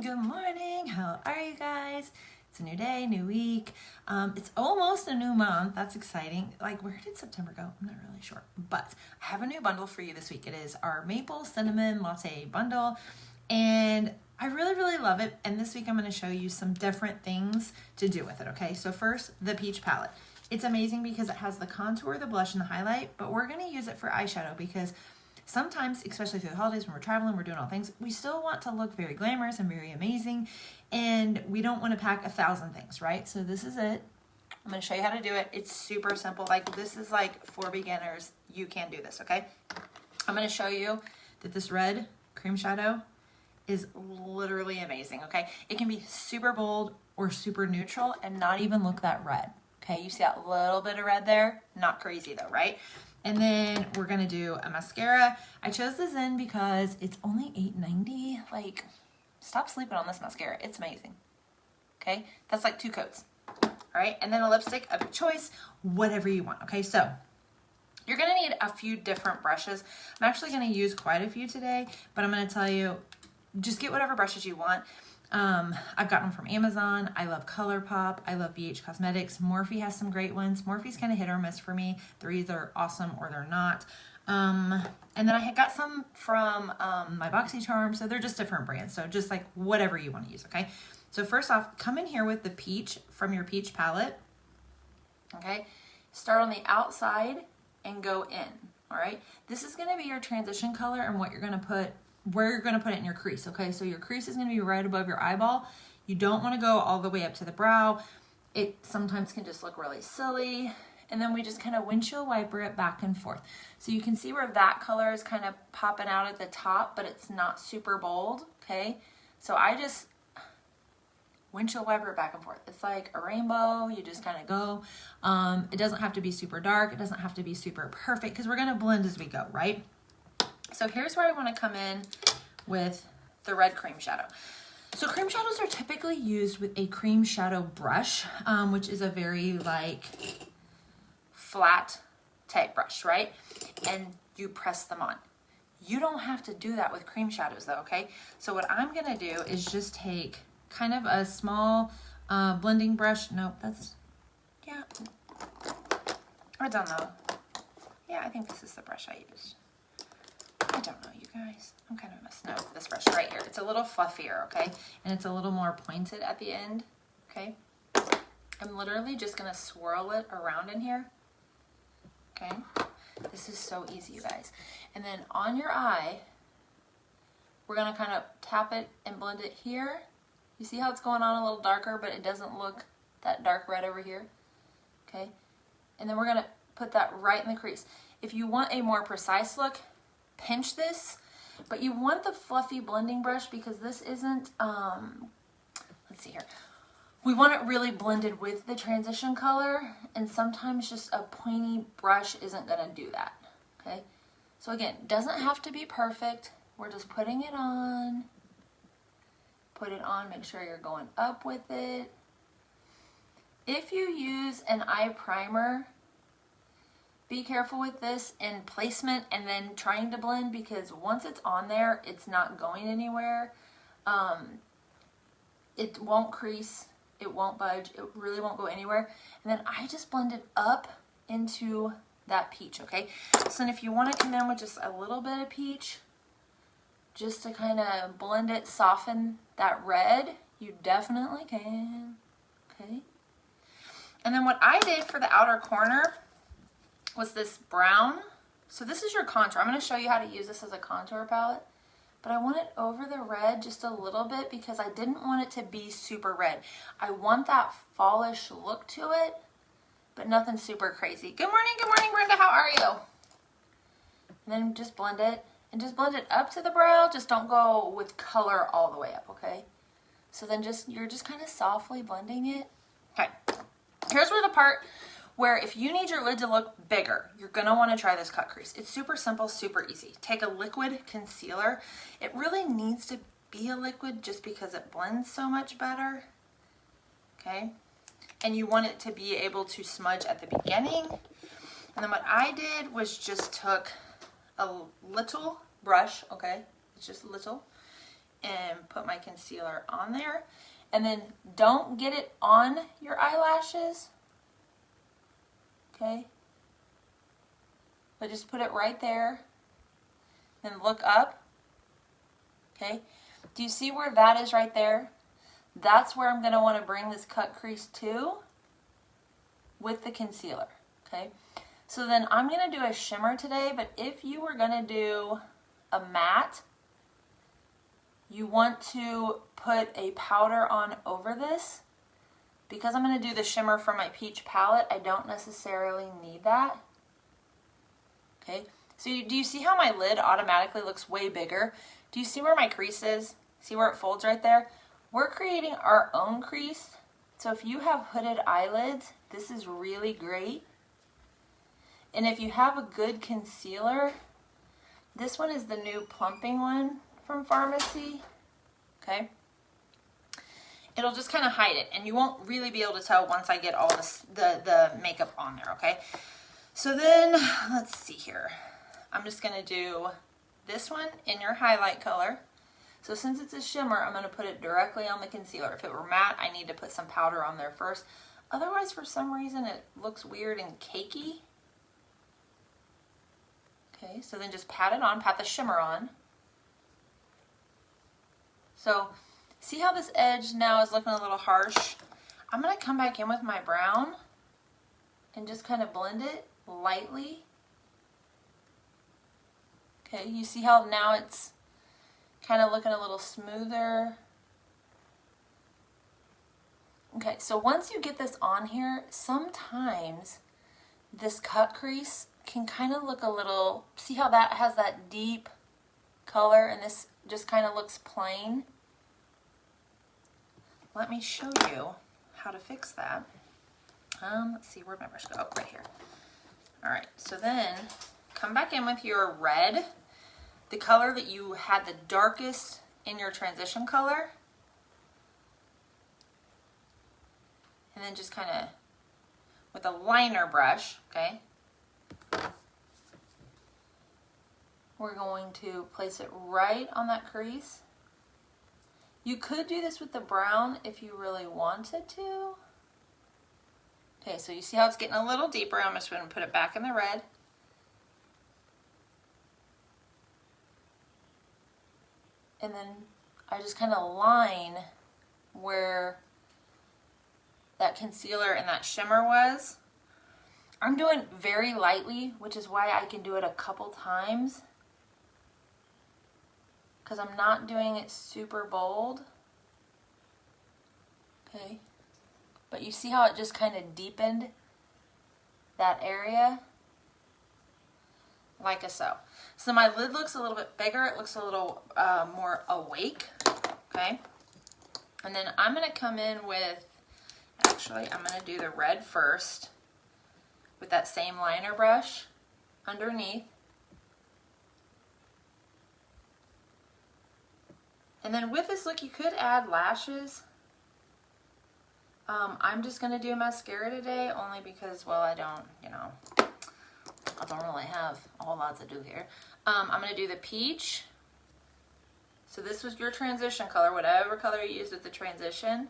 Good morning. How are you guys? It's a new day, new week. It's almost a new month. That's exciting. Like, where did September go? I'm not really sure. But I have a new bundle for you this week. It is our maple cinnamon latte bundle. And I really, really love it. And this week I'm going to show you some different things to do with it, okay? So first, the peach palette. It's amazing because it has the contour, the blush, and the highlight, but we're going to use it for eyeshadow because sometimes, especially through the holidays when we're traveling, we're doing all things, we still want to look very glamorous and very amazing, and we don't want to pack 1,000 things, right? So this is it. I'm going to show you how to do it. It's super simple. Like, this is like for beginners. You can do this, okay? I'm going to show you that this red cream shadow is literally amazing, okay? It can be super bold or super neutral and not even look that red, okay? You see that little bit of red there? Not crazy though, right? And then we're gonna do a mascara. I chose this in because it's only $8.90. Like, stop sleeping on this mascara. It's amazing. Okay, that's like 2 coats. All right, and then a lipstick of your choice, whatever you want. Okay, so you're gonna need a few different brushes. I'm actually gonna use quite a few today, but I'm gonna tell you, just get whatever brushes you want. I've gotten them from Amazon. I love ColourPop. I love BH Cosmetics. Morphe has some great ones. Morphe's kind of hit or miss for me. They're either awesome or they're not. And then I had got some from my BoxyCharm. So they're just different brands. So just like whatever you want to use, okay? So first off, come in here with the peach from your peach palette. Okay? Start on the outside and go in, all right? This is going to be your transition color and what you're going to put, where you're going to put it in your crease, okay? So your crease is going to be right above your eyeball. You don't want to go all the way up to the brow. It sometimes can just look really silly. And then we just kind of windshield wiper it back and forth. So you can see where that color is kind of popping out at the top, but it's not super bold, okay? So I just windshield wiper it back and forth. It's like a rainbow. You just kind of go. It doesn't have to be super dark. It doesn't have to be super perfect because we're going to blend as we go, right? So here's where I want to come in with the red cream shadow. So cream shadows are typically used with a cream shadow brush, which is a very like flat type brush, right? And you press them on. You don't have to do that with cream shadows though, okay? So what I'm gonna do is just take kind of a small blending brush. Nope, that's, yeah, I don't know. Yeah, I think this is the brush I used. I don't know, you guys. I'm kind of messing up with this brush right here. It's a little fluffier, okay? And it's a little more pointed at the end, okay? I'm literally just gonna swirl it around in here, okay? This is so easy, you guys. And then on your eye, we're gonna kind of tap it and blend it here. You see how it's going on a little darker, but it doesn't look that dark red over here, okay? And then we're gonna put that right in the crease. If you want a more precise look, pinch this, but you want the fluffy blending brush because this isn't, let's see here. We want it really blended with the transition color, and sometimes just a pointy brush isn't gonna do that, okay? So again, doesn't have to be perfect. We're just putting it on. Put it on, make sure you're going up with it. If you use an eye primer, be careful with this in placement and then trying to blend because once it's on there, it's not going anywhere. It won't crease, it won't budge, it really won't go anywhere. And then I just blend it up into that peach, okay? So then if you want to come in with just a little bit of peach, just to kind of blend it, soften that red, you definitely can, okay? And then what I did for the outer corner was this brown. So this is your contour. I'm going to show you how to use this as a contour palette, but I want it over the red just a little bit because I didn't want it to be super red. I want that fallish look to it, but nothing super crazy. Good morning, Brenda. How are you? And then just blend it, and just blend it up to the brow. Just don't go with color all the way up, okay? So then you're just kind of softly blending it. Okay, here's where the part where if you need your lid to look bigger, you're gonna wanna try this cut crease. It's super simple, super easy. Take a liquid concealer. It really needs to be a liquid just because it blends so much better, okay? And you want it to be able to smudge at the beginning. And then what I did was just took a little brush, okay? It's just a little, and put my concealer on there. And then don't get it on your eyelashes, okay? But just put it right there. Then look up, okay? Do you see where that is right there? That's where I'm going to want to bring this cut crease to with the concealer, okay? So then I'm going to do a shimmer today, but if you were going to do a matte, you want to put a powder on over this. Because I'm going to do the shimmer from my peach palette, I don't necessarily need that. Okay, so do you see how my lid automatically looks way bigger? Do you see where my crease is? See where it folds right there? We're creating our own crease. So if you have hooded eyelids, this is really great. And if you have a good concealer, this one is the new plumping one from Farmasi. Okay. It'll just kind of hide it, and you won't really be able to tell once I get all the makeup on there, okay? So then, let's see here. I'm just going to do this one in your highlight color. So since it's a shimmer, I'm going to put it directly on the concealer. If it were matte, I need to put some powder on there first. Otherwise, for some reason, it looks weird and cakey. Okay, so then just pat it on, pat the shimmer on. So, see how this edge now is looking a little harsh? I'm going to come back in with my brown and just kind of blend it lightly. Okay, you see how now it's kind of looking a little smoother. Okay, so once you get this on here, sometimes this cut crease can kind of look a little, see how that has that deep color and this just kind of looks plain? Let me show you how to fix that. Let's see, where'd my brush go? Oh, right here. All right, so then come back in with your red, the color that you had the darkest in your transition color. And then just kind of, with a liner brush, okay, we're going to place it right on that crease. You could do this with the brown if you really wanted to. Okay, so you see how it's getting a little deeper. I'm just going to put it back in the red. And then I just kind of line where that concealer and that shimmer was. I'm doing very lightly, which is why I can do it a couple times. Because I'm not doing it super bold. Okay. But you see how it just kind of deepened that area? Like so. So my lid looks a little bit bigger. It looks a little more awake. Okay. And then I'm going to come in with, actually, I'm going to do the red first with that same liner brush underneath. And then with this look, you could add lashes. I'm just going to do mascara today only because, well, I don't really have a whole lot to do here. I'm going to do the peach. So this was your transition color, whatever color you used with the transition.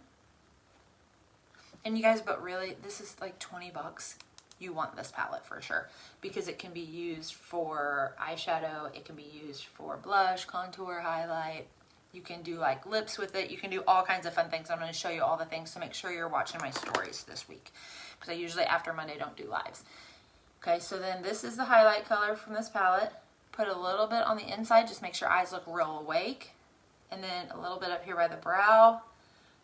And you guys, but really, this is like 20 bucks. You want this palette for sure because it can be used for eyeshadow. It can be used for blush, contour, highlight. You can do like lips with it. You can do all kinds of fun things. I'm going to show you all the things, so make sure you're watching my stories this week because I usually after Monday don't do lives. Okay, so then this is the highlight color from this palette. Put a little bit on the inside. Just make sure eyes look real awake. And then a little bit up here by the brow.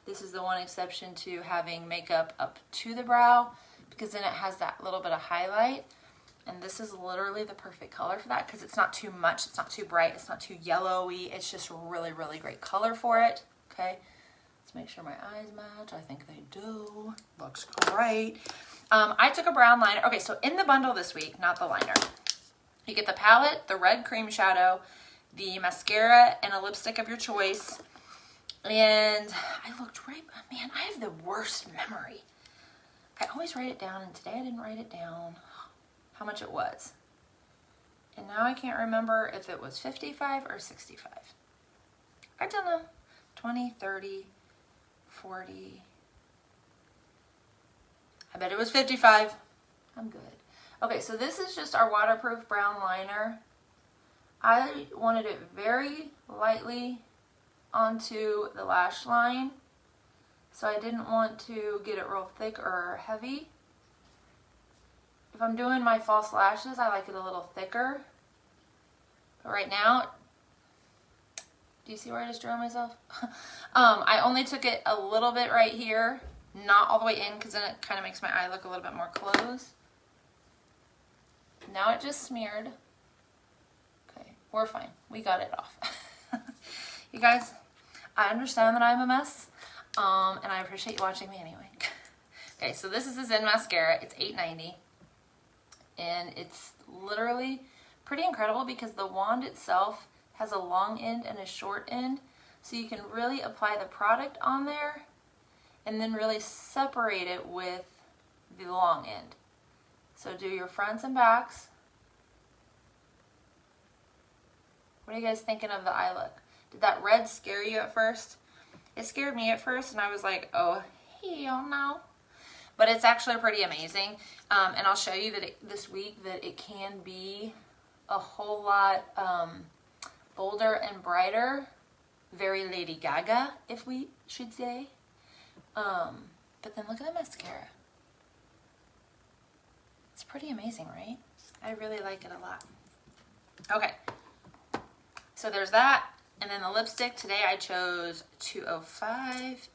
This is the one exception to having makeup up to the brow because then it has that little bit of highlight. And this is literally the perfect color for that because it's not too much, it's not too bright, it's not too yellowy. It's just really, really great color for it. Okay, let's make sure my eyes match. I think they do. Looks great. I took a brown liner. Okay, so in the bundle this week, not the liner, you get the palette, the red cream shadow, the mascara, and a lipstick of your choice. And I looked right, man, I have the worst memory. I always write it down, and today I didn't write it down how much it was. And now I can't remember if it was 55 or 65. I don't know, 20, 30, 40. I bet it was 55. I'm good. Okay, so this is just our waterproof brown liner. I wanted it very lightly onto the lash line, so I didn't want to get it real thick or heavy. If I'm doing my false lashes, I like it a little thicker. But right now, do you see where I just drew myself? I only took it a little bit right here, not all the way in, because then it kind of makes my eye look a little bit more closed. Now it just smeared. Okay, we're fine. We got it off. You guys, I understand that I'm a mess, and I appreciate you watching me anyway. Okay, so this is the Zen mascara. It's $8.90, and it's literally pretty incredible because the wand itself has a long end and a short end, so you can really apply the product on there and then really separate it with the long end. So do your fronts and backs. What are you guys thinking of the eye look? Did that red scare you at first? It scared me at first, and I was like, oh, hell no. But it's actually pretty amazing. And I'll show you that this week that it can be a whole lot bolder and brighter. Very Lady Gaga, if we should say. But then look at the mascara. It's pretty amazing, right? I really like it a lot. Okay, so there's that. And then the lipstick, today I chose 205.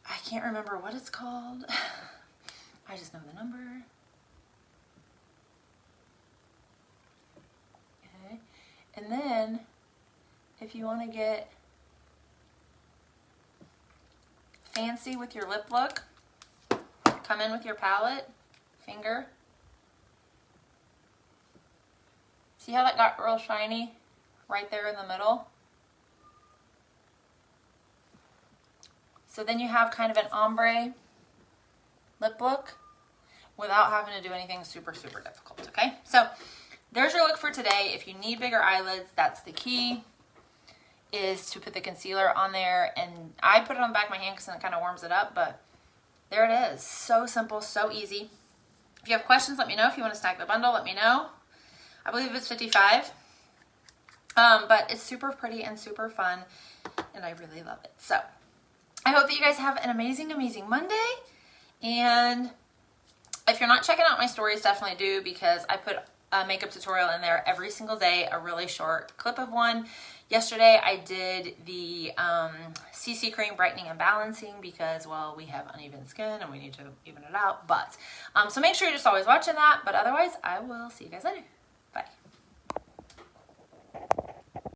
I can't remember what it's called. I just know the number. Okay, and then if you want to get fancy with your lip look, come in with your palette, finger. See how that got real shiny right there in the middle? So then you have kind of an ombre lip look without having to do anything super, super difficult, okay? So there's your look for today. If you need bigger eyelids, that's the key, is to put the concealer on there. And I put it on the back of my hand because it kind of warms it up, but there it is. So simple, so easy. If you have questions, let me know. If you want to snag the bundle, let me know. I believe it's $55. But it's super pretty and super fun, and I really love it. So I hope that you guys have an amazing, amazing Monday. And if you're not checking out my stories, definitely do, because I put a makeup tutorial in there every single day, a really short clip of one. Yesterday I did the CC cream brightening and balancing because, well, we have uneven skin and we need to even it out. But so make sure you're just always watching that. But otherwise, I will see you guys later. Bye.